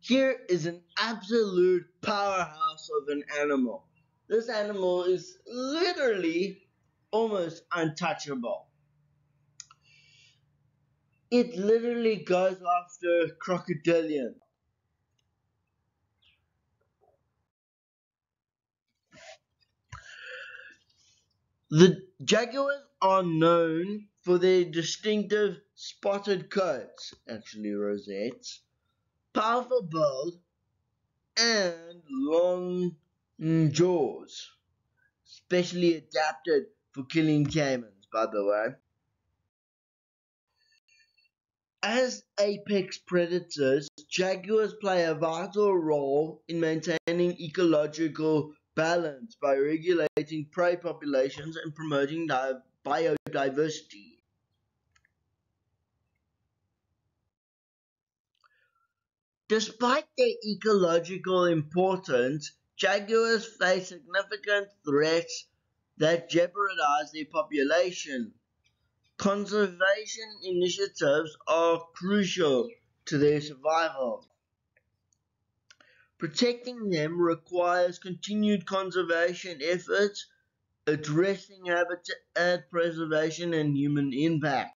Here is an absolute powerhouse of an animal. This animal is literally almost untouchable. It literally goes after crocodilian. The jaguars are known for their distinctive spotted coats, actually rosettes, powerful build, and long jaws, specially adapted for killing caimans, by the way. As apex predators, jaguars play a vital role in maintaining ecological balance by regulating prey populations and promoting biodiversity. Despite their ecological importance, jaguars face significant threats that jeopardize their population. Conservation initiatives are crucial to their survival. Protecting them requires continued conservation efforts addressing habitat preservation and human impact.